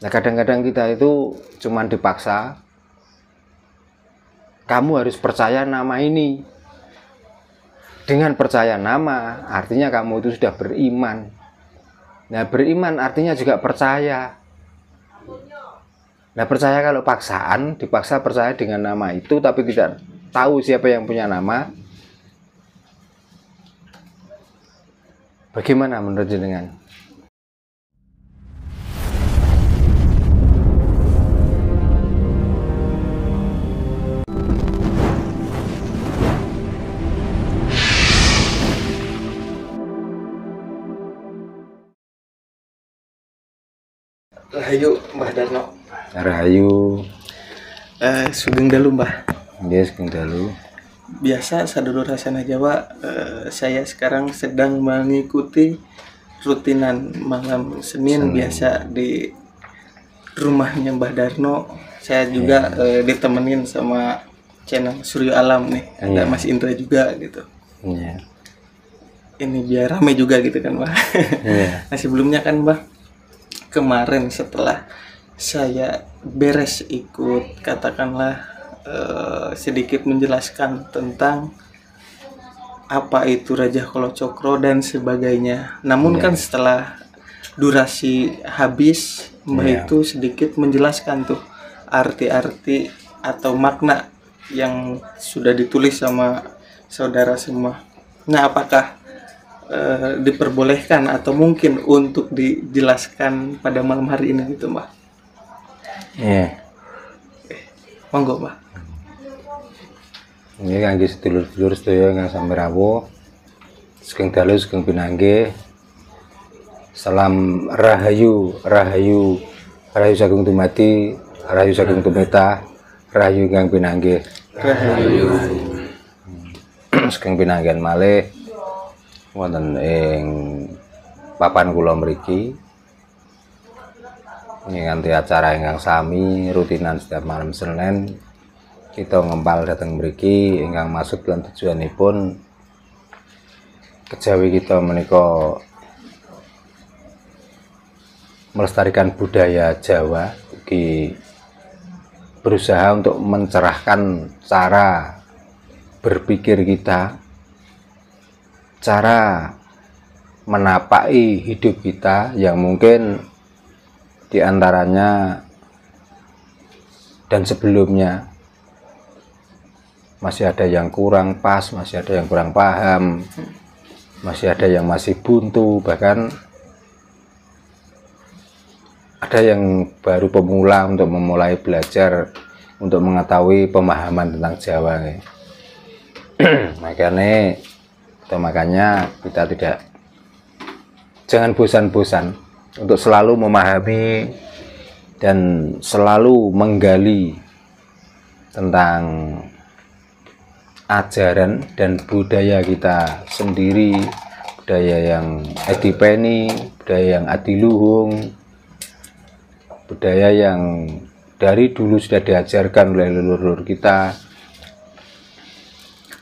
Nah, kadang-kadang kita itu cuman dipaksa, kamu harus percaya nama ini. Dengan percaya nama, artinya kamu itu sudah beriman. Nah, beriman artinya juga percaya. Nah, percaya kalau paksaan, dipaksa percaya dengan nama itu, tapi tidak tahu siapa yang punya nama. Bagaimana menurut jenengan? Rahayu Mbah Darno. Rahayu. Sugeng dalu Mbah. Yes, dalu. Biasa sadulur Hasana Jawa, saya sekarang sedang mengikuti rutinan malam Senin biasa di rumahnya Mbah Darno. Saya juga ditemenin sama channel Suryo Alam nih, ada Mas Indra juga gitu. Ini biar rame juga gitu kan Mbah. Nah sebelumnya kan Mbah, kemarin setelah saya beres ikut katakanlah sedikit menjelaskan tentang apa itu Raja Kolocokro dan sebagainya. Namun kan setelah durasi habis, Mbah itu sedikit menjelaskan tuh arti-arti atau makna yang sudah ditulis sama saudara semua. Nah, apakah diperbolehkan atau mungkin untuk dijelaskan pada malam hari ini gitu, Mbah? Monggo, Mbah. Ini kangge sedulur-sedulur sedaya ingkang sami rawuh. Sugeng dalu, sugeng pinanggih. Salam rahayu, rahayu. Rahayu saking dumadi, rahayu saking tumeta, rahayu ingkang pinanggih. Rahayu. Sugeng pinanggihan malih wonten ing papan kula mriki. Nganti acara ingkang sami rutinan setiap malam Senin kita ngempal datang mriki ingkang maksud lan tujuanipun kejawi kita menika melestarikan budaya Jawa, ugi berusaha untuk mencerahkan cara berpikir kita, cara menapaki hidup kita yang mungkin diantaranya dan sebelumnya masih ada yang kurang pas, masih ada yang kurang paham, masih ada yang masih buntu, bahkan ada yang baru pemula untuk memulai belajar untuk mengetahui pemahaman tentang Jawa. Makanya kita jangan bosan-bosan untuk selalu memahami dan selalu menggali tentang ajaran dan budaya kita sendiri, budaya yang adipeni, budaya yang adiluhung, budaya yang dari dulu sudah diajarkan oleh leluhur kita,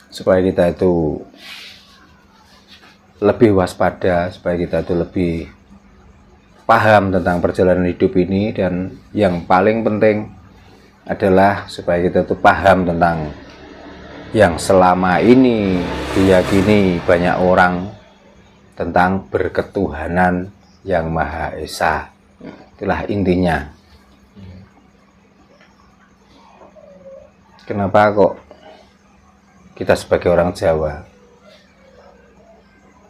supaya kita itu lebih waspada, supaya kita itu lebih paham tentang perjalanan hidup ini, dan yang paling penting adalah supaya kita itu paham tentang yang selama ini diyakini banyak orang tentang berketuhanan yang Maha Esa. Itulah intinya. Kenapa kok kita sebagai orang Jawa,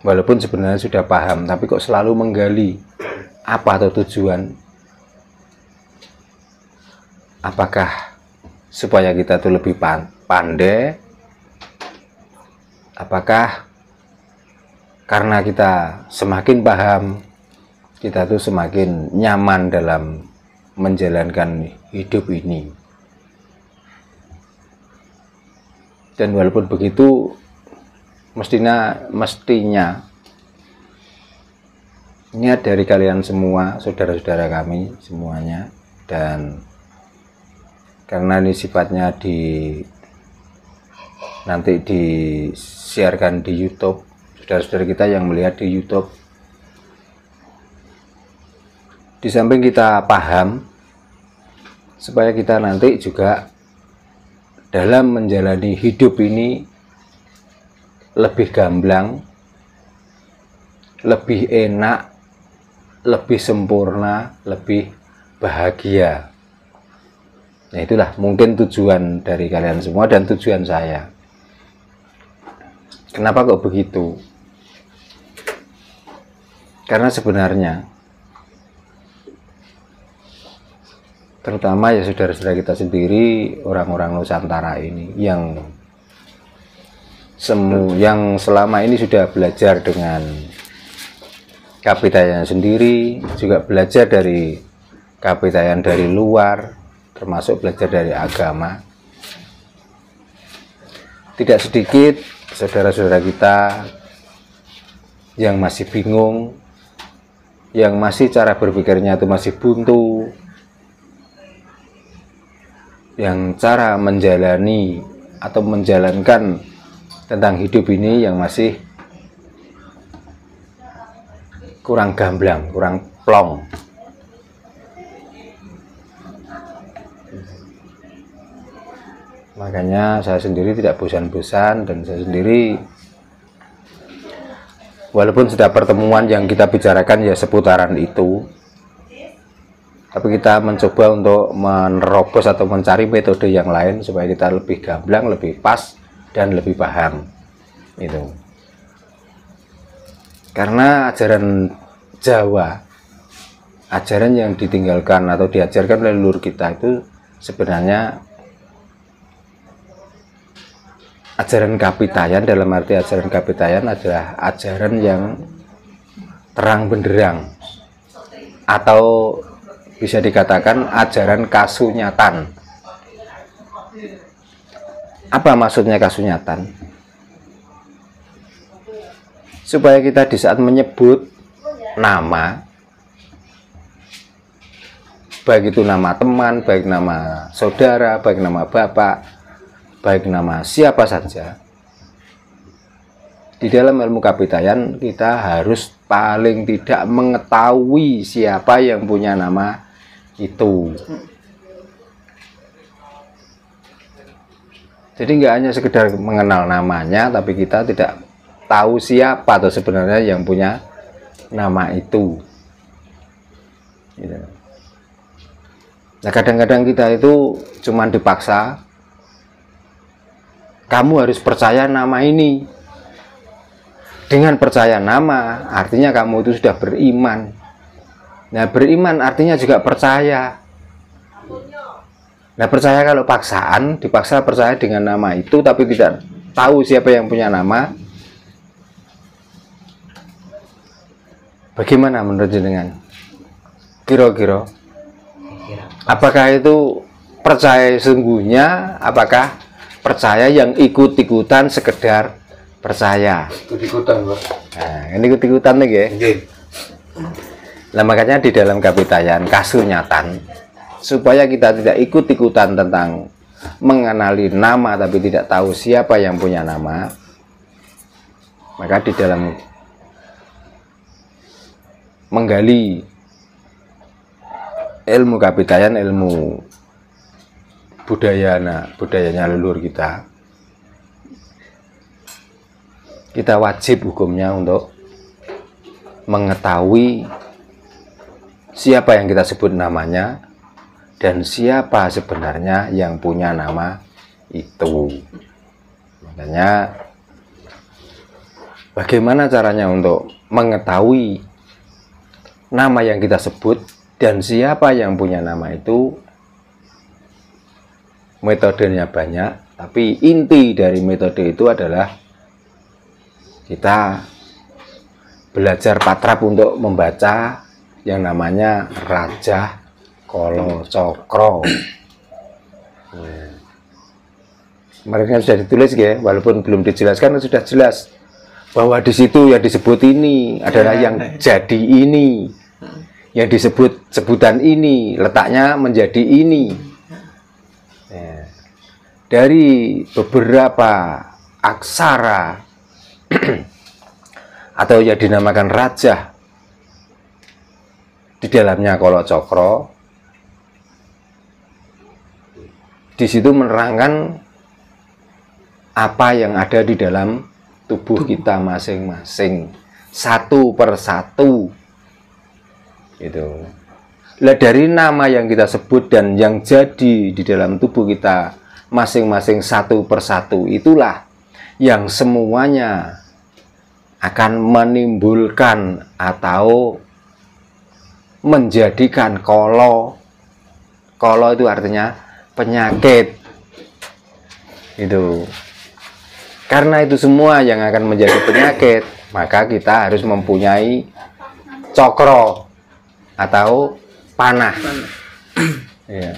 walaupun sebenarnya sudah paham, tapi kok selalu menggali apa atau tujuan? Apakah supaya kita tuh lebih pandai? Apakah karena kita semakin paham, kita tuh semakin nyaman dalam menjalankan hidup ini? Dan walaupun begitu, mestinya niat dari kalian semua, saudara-saudara kami semuanya, dan karena ini sifatnya nanti disiarkan di YouTube, saudara-saudara kita yang melihat di YouTube, Di samping kita paham, supaya kita nanti juga dalam menjalani hidup ini lebih gamblang, lebih enak, lebih sempurna, lebih bahagia. Nah, itulah mungkin tujuan dari kalian semua dan tujuan saya. Kenapa kok begitu? Karena sebenarnya terutama ya saudara-saudara kita sendiri, orang-orang Nusantara ini yang selama ini sudah belajar dengan kapitayan sendiri, juga belajar dari kapitayan dari luar, termasuk belajar dari agama. Tidak sedikit saudara-saudara kita yang masih bingung, yang masih cara berpikirnya itu masih buntu, yang cara menjalani atau menjalankan tentang hidup ini yang masih kurang gamblang, kurang plong. Makanya saya sendiri tidak bosan-bosan, dan saya sendiri walaupun sudah pertemuan yang kita bicarakan ya seputaran itu, tapi kita mencoba untuk menerobos atau mencari metode yang lain supaya kita lebih gamblang, lebih pas, dan lebih paham. Itu. Karena ajaran Jawa, ajaran yang ditinggalkan atau diajarkan oleh leluhur kita itu sebenarnya ajaran kapitayan. Dalam arti ajaran kapitayan adalah ajaran yang terang benderang, atau bisa dikatakan ajaran kasunyatan. Apa maksudnya kasunyatan? Supaya kita di saat menyebut nama, baik itu nama teman, baik nama saudara, baik nama bapak, baik nama siapa saja, di dalam ilmu kapitayan kita harus paling tidak mengetahui siapa yang punya nama itu. Jadi nggak hanya sekedar mengenal namanya, tapi kita tidak tahu siapa atau sebenarnya yang punya nama itu. Nah, kadang-kadang kita itu cuman dipaksa, kamu harus percaya nama ini. Dengan percaya nama artinya kamu itu sudah beriman. Nah, beriman artinya juga percaya. Nah, percaya kalau paksaan, dipaksa percaya dengan nama itu tapi tidak tahu siapa yang punya nama, bagaimana menurut jenengan? Kira-kira apakah itu percaya sungguhnya, apakah percaya yang ikut-ikutan sekedar percaya? Ikut-ikutan, Pak. Nah, ini ikut-ikutan nih ya. Nah, makanya di dalam kapitayan kasunyatan, supaya kita tidak ikut-ikutan tentang mengenali nama tapi tidak tahu siapa yang punya nama, maka di dalam menggali ilmu kapitayan, ilmu budayanya leluhur kita wajib hukumnya untuk mengetahui siapa yang kita sebut namanya dan siapa sebenarnya yang punya nama itu. Makanya bagaimana caranya untuk mengetahui nama yang kita sebut dan siapa yang punya nama itu? Metodenya banyak, tapi inti dari metode itu adalah kita belajar patrap untuk membaca yang namanya Raja Kolo Cokro. Kemarin sudah ditulis ya, walaupun belum dijelaskan sudah jelas bahwa di situ yang disebut ini adalah yang jadi ini, yang disebut sebutan ini letaknya menjadi ini. Dari beberapa aksara atau yang dinamakan raja di dalamnya Kolo Cokro. Di situ menerangkan apa yang ada di dalam tubuh kita masing-masing, satu persatu. Itu. Lah dari nama yang kita sebut dan yang jadi di dalam tubuh kita masing-masing satu persatu, itulah yang semuanya akan menimbulkan atau menjadikan kolo. Kolo itu artinya penyakit. Itu. Karena itu semua yang akan menjadi penyakit, maka kita harus mempunyai cokro atau panah. Ya.